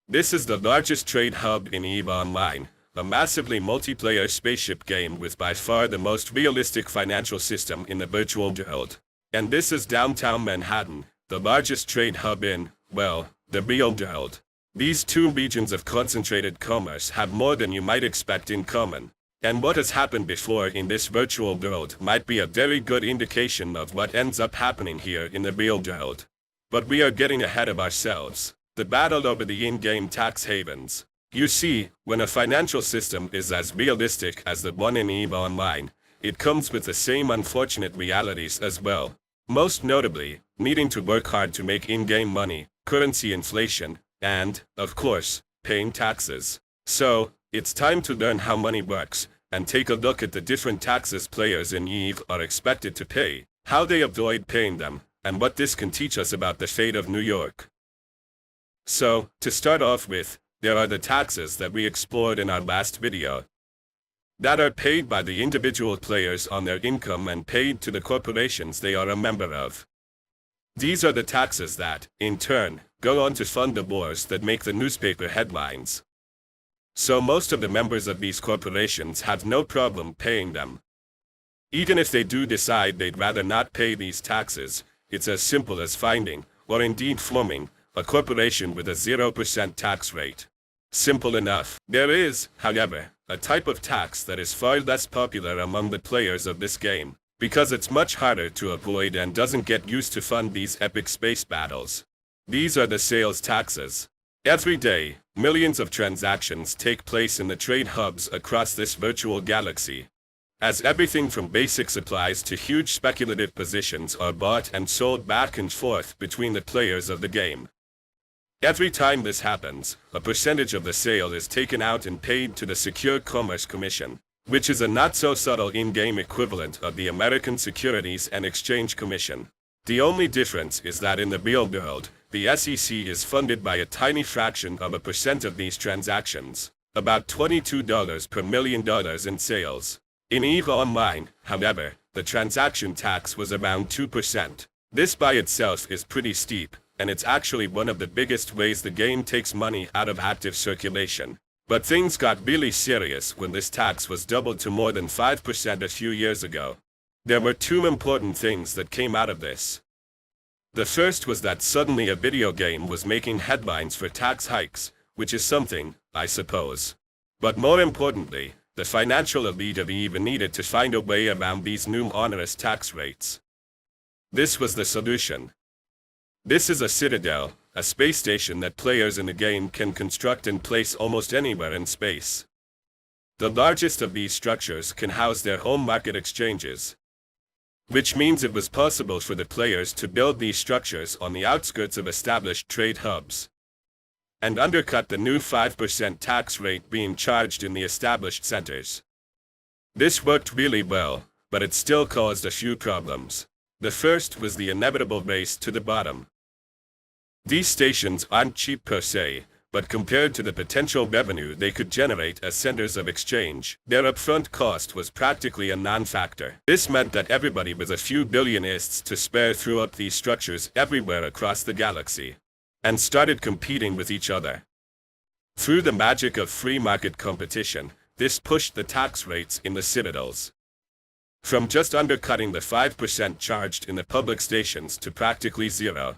This is the largest trade hub in EVE Online, a massively multiplayer spaceship game with by far the most realistic financial system in the virtual world. And this is downtown Manhattan, the largest trade hub in, well, the real world. These two regions of concentrated commerce have more than you might expect in common. And what has happened before in this virtual world might be a very good indication of what ends up happening here in the real world. But we are getting ahead of ourselves. The battle over the in-game tax havens. You see, when a financial system is as realistic as the one in EVE Online, it comes with the same unfortunate realities as well. Most notably, needing to work hard to make in-game money, currency inflation, and, of course, paying taxes. So, it's time to learn how money works, and take a look at the different taxes players in EVE are expected to pay, how they avoid paying them, and what this can teach us about the fate of New York. So, to start off with, there are the taxes that we explored in our last video, that are paid by the individual players on their income and paid to the corporations they are a member of. These are the taxes that, in turn, go on to fund the wars that make the newspaper headlines. So most of the members of these corporations have no problem paying them. Even if they do decide they'd rather not pay these taxes, it's as simple as finding, or indeed forming, a corporation with a 0% tax rate. Simple enough. There is, however, a type of tax that is far less popular among the players of this game, because it's much harder to avoid and doesn't get used to fund these epic space battles. These are the sales taxes. Every day, millions of transactions take place in the trade hubs across this virtual galaxy, as everything from basic supplies to huge speculative positions are bought and sold back and forth between the players of the game. Every time this happens, a percentage of the sale is taken out and paid to the Secure Commerce Commission, which is a not-so-subtle in-game equivalent of the American Securities and Exchange Commission. The only difference is that in the real world, the SEC is funded by a tiny fraction of a percent of these transactions, about $22 per $1 million in sales. In EVE Online, however, the transaction tax was around 2%. This by itself is pretty steep, and it's actually one of the biggest ways the game takes money out of active circulation. But things got really serious when this tax was doubled to more than 5% a few years ago. There were two important things that came out of this. The first was that suddenly a video game was making headlines for tax hikes, which is something, I suppose. But more importantly, the financial elite of EVE needed to find a way around these new onerous tax rates. This was the solution. This is a citadel, a space station that players in the game can construct and place almost anywhere in space. The largest of these structures can house their home market exchanges, which means it was possible for the players to build these structures on the outskirts of established trade hubs, and undercut the new 5% tax rate being charged in the established centers. This worked really well, but it still caused a few problems. The first was the inevitable race to the bottom. These stations aren't cheap per se, but compared to the potential revenue they could generate as centers of exchange, their upfront cost was practically a non-factor. This meant that everybody with a few billionists to spare threw up these structures everywhere across the galaxy, and started competing with each other. Through the magic of free market competition, this pushed the tax rates in the citadels from just undercutting the 5% charged in the public stations to practically zero.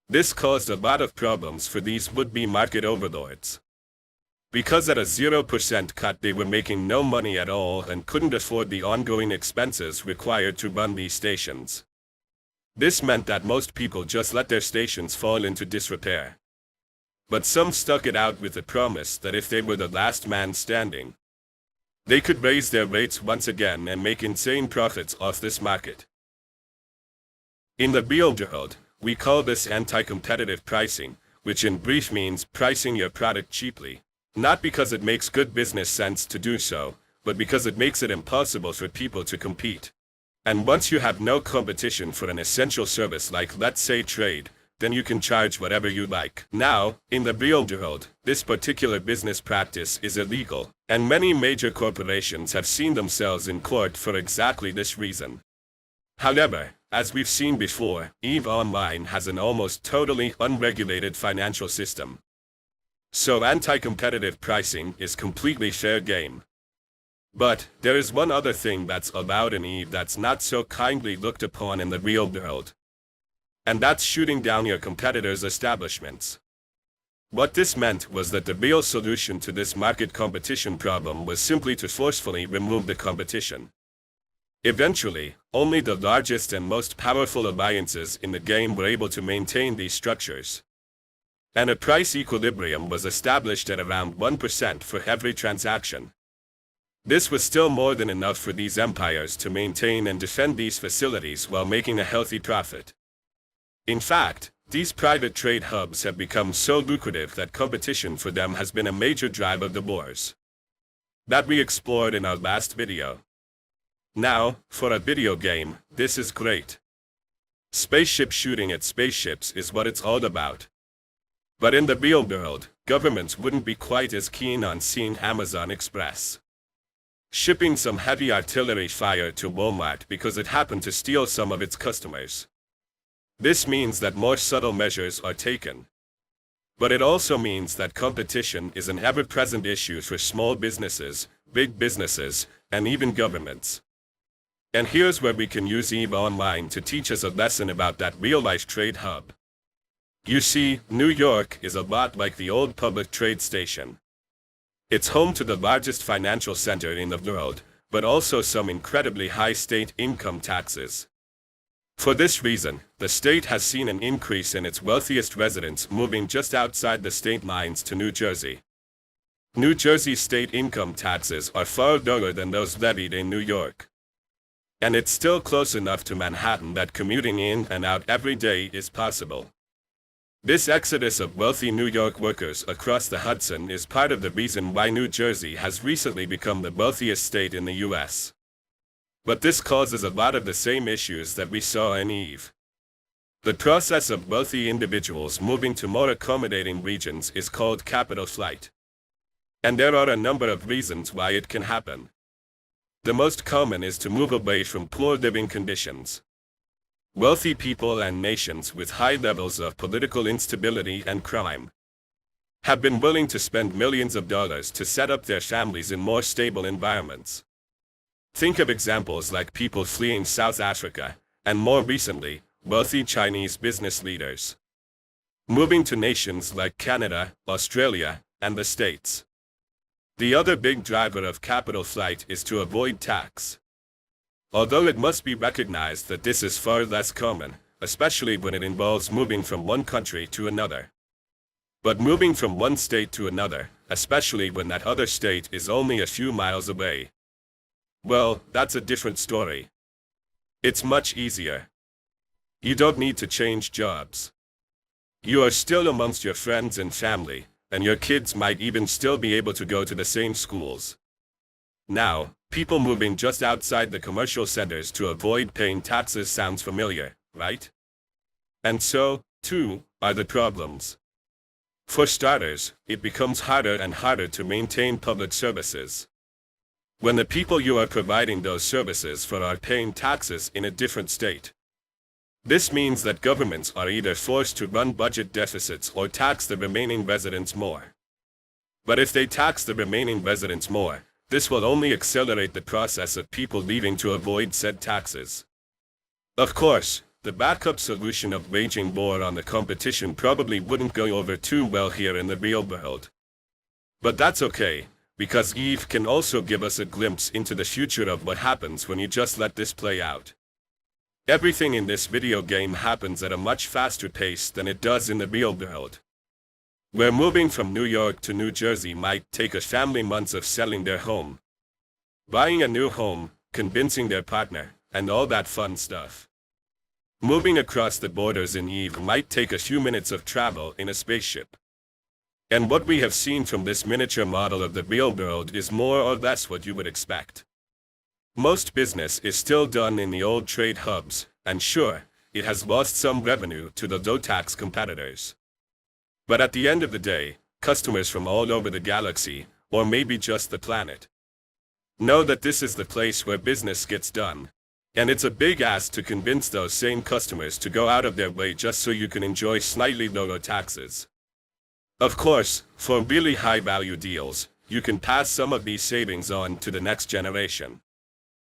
This caused a lot of problems for these would-be market overlords, because at a 0% cut they were making no money at all and couldn't afford the ongoing expenses required to run these stations. This meant that most people just let their stations fall into disrepair. But some stuck it out with the promise that if they were the last man standing, they could raise their rates once again and make insane profits off this market. In the real world, we call this anti-competitive pricing, which in brief means pricing your product cheaply. Not because it makes good business sense to do so, but because it makes it impossible for people to compete. And once you have no competition for an essential service like, let's say, trade, then you can charge whatever you like. Now, in the real world, this particular business practice is illegal, and many major corporations have seen themselves in court for exactly this reason. However, as we've seen before, EVE Online has an almost totally unregulated financial system. So anti-competitive pricing is completely fair game. But there is one other thing that's allowed in EVE that's not so kindly looked upon in the real world. And that's shooting down your competitors' establishments. What this meant was that the real solution to this market competition problem was simply to forcefully remove the competition. Eventually, only the largest and most powerful alliances in the game were able to maintain these structures. And a price equilibrium was established at around 1% for every transaction. This was still more than enough for these empires to maintain and defend these facilities while making a healthy profit. In fact, these private trade hubs have become so lucrative that competition for them has been a major driver of the wars that we explored in our last video. Now, for a video game, this is great. Spaceship shooting at spaceships is what it's all about. But in the real world, governments wouldn't be quite as keen on seeing Amazon Express shipping some heavy artillery fire to Walmart because it happened to steal some of its customers. This means that more subtle measures are taken. But it also means that competition is an ever-present issue for small businesses, big businesses, and even governments. And here's where we can use EVE Online to teach us a lesson about that real-life trade hub. You see, New York is a lot like the old public trade station. It's home to the largest financial center in the world, but also some incredibly high state income taxes. For this reason, the state has seen an increase in its wealthiest residents moving just outside the state lines to New Jersey. New Jersey's state income taxes are far lower than those levied in New York. And it's still close enough to Manhattan that commuting in and out every day is possible. This exodus of wealthy New York workers across the Hudson is part of the reason why New Jersey has recently become the wealthiest state in the US. But this causes a lot of the same issues that we saw in EVE. The process of wealthy individuals moving to more accommodating regions is called capital flight. And there are a number of reasons why it can happen. The most common is to move away from poor living conditions. Wealthy people and nations with high levels of political instability and crime have been willing to spend millions of dollars to set up their families in more stable environments. Think of examples like people fleeing South Africa, and more recently, wealthy Chinese business leaders moving to nations like Canada, Australia, and the States. The other big driver of capital flight is to avoid tax. Although it must be recognized that this is far less common, especially when it involves moving from one country to another. But moving from one state to another, especially when that other state is only a few miles away, well, that's a different story. It's much easier. You don't need to change jobs. You are still amongst your friends and family, and your kids might even still be able to go to the same schools. Now, people moving just outside the commercial centers to avoid paying taxes sounds familiar, right? And so, too, are the problems. For starters, it becomes harder and harder to maintain public services when the people you are providing those services for are paying taxes in a different state. This means that governments are either forced to run budget deficits or tax the remaining residents more. But if they tax the remaining residents more, this will only accelerate the process of people leaving to avoid said taxes. Of course, the backup solution of waging war on the competition probably wouldn't go over too well here in the real world. But that's okay, because EVE can also give us a glimpse into the future of what happens when you just let this play out. Everything in this video game happens at a much faster pace than it does in the real world. Where moving from New York to New Jersey might take a family months of selling their home, buying a new home, convincing their partner, and all that fun stuff. Moving across the borders in EVE might take a few minutes of travel in a spaceship. And what we have seen from this miniature model of the real world is more or less what you would expect. Most business is still done in the old trade hubs, and sure, it has lost some revenue to the low-tax competitors. But at the end of the day, customers from all over the galaxy, or maybe just the planet, know that this is the place where business gets done. And it's a big ask to convince those same customers to go out of their way just so you can enjoy slightly lower taxes. Of course, for really high value deals, you can pass some of these savings on to the next generation.